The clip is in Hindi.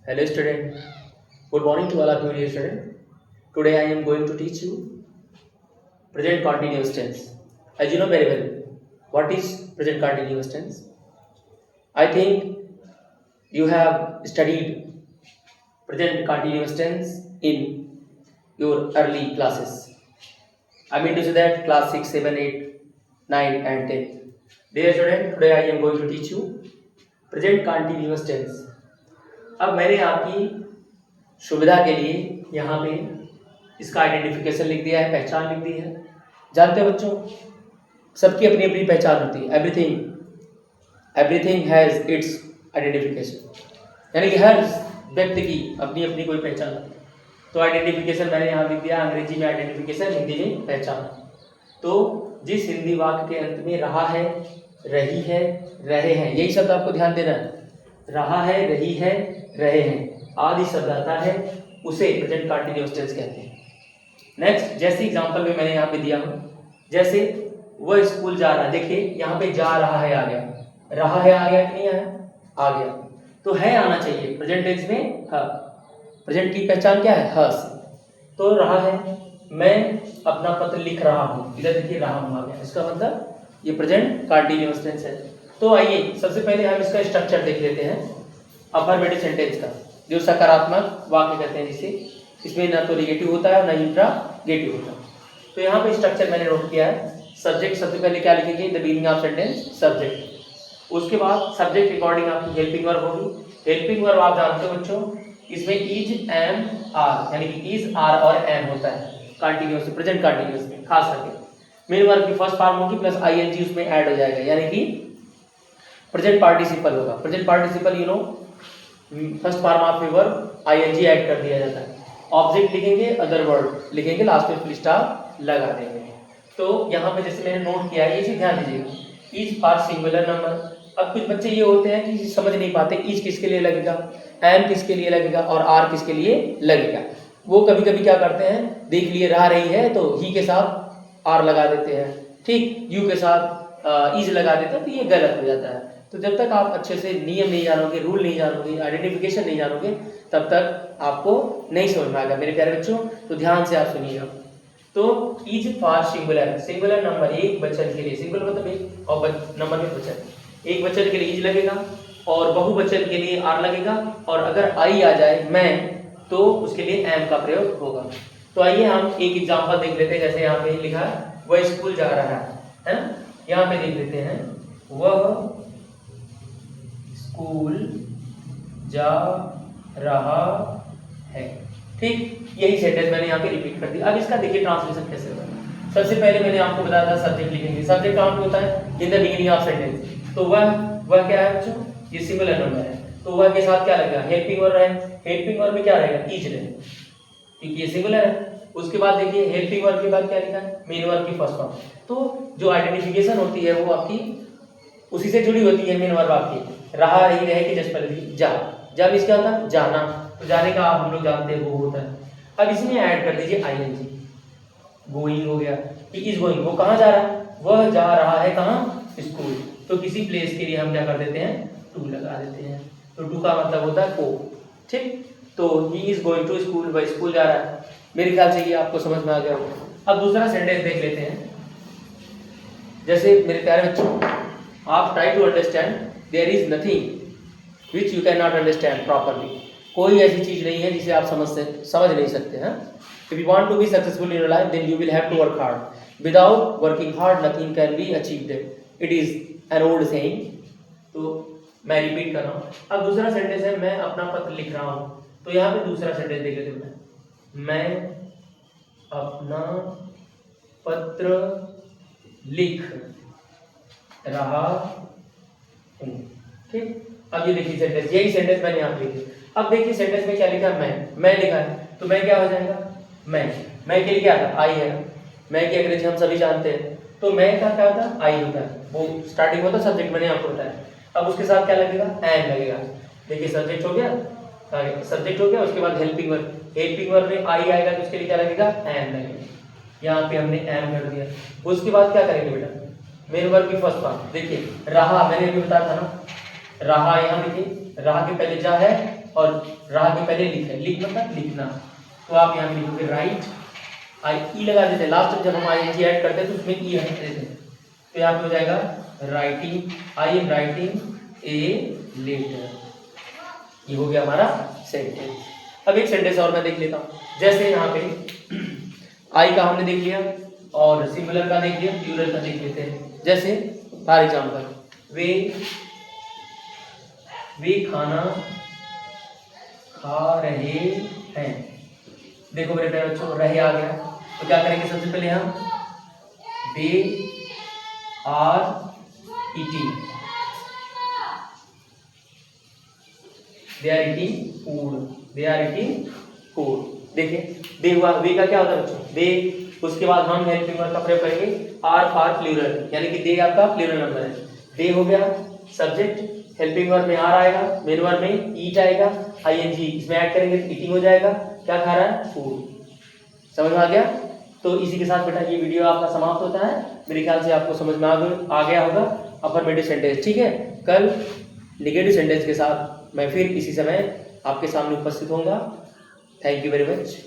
Hello student, good morning to all of you dear student. Today I am going to teach you present continuous tense. As you know very well, what is present continuous tense? I think you have studied present continuous tense in your early classes. I mean to say that class 6, 7, 8, 9 and 10. Dear student, today I am going to teach you present continuous tense. अब मैंने आपकी सुविधा के लिए यहाँ पे इसका आइडेंटिफिकेशन लिख दिया है, पहचान लिख दी है। जानते हो बच्चों, सबकी अपनी अपनी पहचान होती है। एवरीथिंग हैज़ इट्स आइडेंटिफिकेशन, यानी कि हर व्यक्ति की अपनी अपनी कोई पहचान होती है। तो आइडेंटिफिकेशन मैंने यहाँ लिख दिया, अंग्रेजी में आइडेंटिफिकेशन, हिंदी में पहचान। तो जिस हिंदी वाक्य के अंत में रहा है, रही है, रहे हैं, यही शब्द आपको ध्यान देना है। रहा है, रही है, रहे हैं आदि शब्द आता है, उसे प्रेजेंट कंटीन्यूअस टेंस कहते हैं। नेक्स्ट, जैसे एग्जांपल में मैंने यहाँ पे दिया हूँ, जैसे वह स्कूल जा रहा है। देखिए यहाँ पे जा रहा है आ गया, रहा है आ गया कि नहीं आया? आ गया। तो है आना चाहिए प्रेजेंट टेंस में। हाँ, प्रेजेंट की पहचान क्या है? हस। तो रहा है, मैं अपना पत्र लिख रहा हूँ, इधर देखिए रहा हूँ आ गया, इसका मतलब ये प्रेजेंट कंटीन्यूअस टेंस है। तो आइए सबसे पहले हम इसका स्ट्रक्चर देख लेते हैं अफर्मेटिव सेंटेंस का, जो सकारात्मक वाक्य कहते हैं जिसे। इसमें ना तो निगेटिव होता है ना इंट्रागेटिव होता है। तो यहाँ पे स्ट्रक्चर मैंने नोट किया है। सब्जेक्ट सबसे पहले क्या लिखेंगे? The beginning of sentence subject. उसके बाद सब्जेक्ट अकॉर्डिंग आपकी हेल्पिंग वर्ब होगी। हेल्पिंग वर्ब आप जानते हो बच्चों, इसमें इज, एम, आर, यानी कि इज, आर और एम होता है कंटीन्यूअस, प्रेजेंट कंटीन्यूअस में खास करके। मेन वर्ब की फर्स्ट फॉर्म होगी प्लस आईएनजी उसमें ऐड हो जाएगा, यानी कि प्रेजेंट पार्टिसिपल होगा। Present participle you know first form of verb ING add कर दिया जाता है। ऑब्जेक्ट लिखेंगे, अदर वर्ड लिखेंगे, लास्ट में फुल स्टॉप लगा देंगे। तो यहाँ पे जैसे मैंने नोट किया है, ये चीज ध्यान दीजिएगा, इज फॉर सिंगुलर नंबर। अब कुछ बच्चे ये होते हैं कि समझ नहीं पाते इज किसके लिए लगेगा, एम किसके लिए लगेगा और आर किसके लिए लगेगा। वो कभी कभी क्या करते हैं, देख लिए रहा रही है तो ही के साथ आर लगा देते हैं, ठीक, यू के साथ इज लगा देते हैं, तो ये गलत हो जाता है। तो जब तक आप अच्छे से नियम नहीं जानोगे, रूल नहीं जानोगे, आइडेंटिफिकेशन नहीं जानोगे, तब तक आपको नहीं समझ में आएगा मेरे प्यारे बच्चों। तो ध्यान से आप सुनिएगा। तो is for singular, singular number एक वचन के लिए, सिंगुलर मतलब एक और नंबर में वचन, एक वचन के लिए इज लगेगा और बहुवचन के लिए आर लगेगा, और अगर आई आ जाए मैं, तो उसके लिए एम का प्रयोग होगा। तो आइए हम एक एग्जांपल देख लेते हैं। जैसे यहाँ पे लिखा है वह स्कूल जा रहा है ना, यहाँ पे देख लेते हैं वह स्कूल जा रहा है, ठीक। यही सेंटेंस मैंने यहाँ पे रिपीट कर दिया। अब इसका देखिए ट्रांसलेशन कैसे होगा। सबसे पहले मैंने आपको बताया था सब्जेक्ट लिखेंगे। सब्जेक्ट कहाँ पे होता है? In the beginning of sentence. तो वह क्या है बच्चों? ये सिंगुलर नंबर है, तो वह के साथ क्या लगेगा? हेल्पिंग वर्ब है। हेल्पिंग वर्ब में क्या रहेगा? इज रहेगा, क्योंकि ये सिंगुलर है। उसके बाद देखिए हेल्पिंग वर्ब के बाद क्या लिखा है? मेन वर्ब की फर्स्ट फॉर्म। तो जो आइडेंटिफिकेशन होती है वो आपकी उसी से जुड़ी होती है। मेन वर्ब आपकी रहा, रही, रहे की जस्ट पहले जा, जा मींस क्या होता है? जाना। तो जाने का आप हम लोग जानते हैं वो होता है। अब इसमें ऐड कर दीजिए आईएनजी, गोइंग हो गया, कि इज गोइंग, वो कहाँ जा रहा है? वह जा रहा है कहाँ? स्कूल। तो किसी प्लेस के लिए हम क्या कर देते हैं? टू लगा देते हैं। तो टू का मतलब होता है को, ठीक। तो he is going to school, वह स्कूल जा रहा है। मेरे ख्याल से ये आपको समझ में आ गया होगा। अब दूसरा सेंटेंस देख लेते हैं। जैसे मेरे प्यारे बच्चों, आप try to understand, there is nothing which you can not understand properly. कोई ऐसी चीज नहीं है जिसे आप समझ नहीं सकते हैं। If you want to be successful in your life then you will have to work hard. Without working hard nothing can be achieved. It is an old saying. तो मैं रिपीट कर रहा हूँ। अब दूसरा सेंटेंस है मैं अपना पत्र लिख रहा हूँ। तो यहाँ पे दूसरा सेंटेंस देख लेते हैं। मैं अपना पत्र लिख रहा हूँ, ठीक। अब ये देखिए सेंटेंस, यही सेंटेंस मैंने यहाँ पे लिखी। अब देखिए सेंटेंस में क्या लिखा है? मैं लिखा है, तो मैं क्या हो जाएगा? मैं के लिए क्या था? आई है। मैं की अंग्रेजी हम सभी जानते हैं। तो मैं का क्या होता है? आई होता है, वो स्टार्टिंग होता है सब्जेक्ट, मैंने आपको बताया। अब उसके साथ क्या लगेगा? एम लगेगा। देखिए सब्जेक्ट हो गया, सब्जेक्ट हो गया, उसके बाद हेल्पिंग वर्ब। हेल्पिंग वर्ब में आई आएगा तो उसके लिए क्या लगेगा? एम लगेगा। यहाँ पे हमने एम कर दिया। उसके बाद क्या करेंगे बेटा? मेन वर्ब की फर्स्ट फॉर्म। देखिए रहा, मैंने अभी बताया था ना, रहा, यहाँ देखिए रहा के पहले जा है, और रा के पहले लिख है, लिख मतलब लिखना, तो आप यहाँ पे लिखोगे राइट, आई ई लगा देते हैं लास्ट में, जब हम आईएनजी ऐड करते हैं तो उसमें ई हटा देते हैं, तो यहाँ पे हो जाएगा writing, I am writing a letter. ये हो गया हमारा सेंटेंस। अब एक सेंटेंस और मैं देख लेता हूँ, जैसे यहाँ पे आई का हमने देख लिया और सिंगुलर का देख लिया, प्लूरल का देख लेते हैं। जैसे फॉर एग्जाम्पल वे खाना खा रहे हैं। देखो मेरे प्यारे बच्चों, रहे आ गया, तो क्या करेंगे सबसे पहले हम they are eating, they are eating food, they are eating food. देखिए दे हुआ, वे का क्या होता है बच्चों, दे, उसके बाद हम हेल्पिंग वर्ब का प्रयोग करेंगे आर फॉर प्लूरल, यानी कि दे आपका प्लूरल नंबर है। दे हो गया सब्जेक्ट, हेल्पिंग वर्ब में आर आएगा, मेन वर्ब में ईट आएगा, आईएनजी इसमें ऐड करेंगे तो ईटिंग हो जाएगा, क्या खा रहा है, फूड। समझ में आ गया? तो इसी के साथ बेटा ये वीडियो आपका समाप्त होता है। मेरे ख्याल से आपको समझ में आ गया होगा अफर्मेटिव सेंटेंस। ठीक है, कल नेगेटिव सेंटेंस के साथ मैं फिर इसी समय आपके सामने उपस्थित होऊंगा। Thank you very much.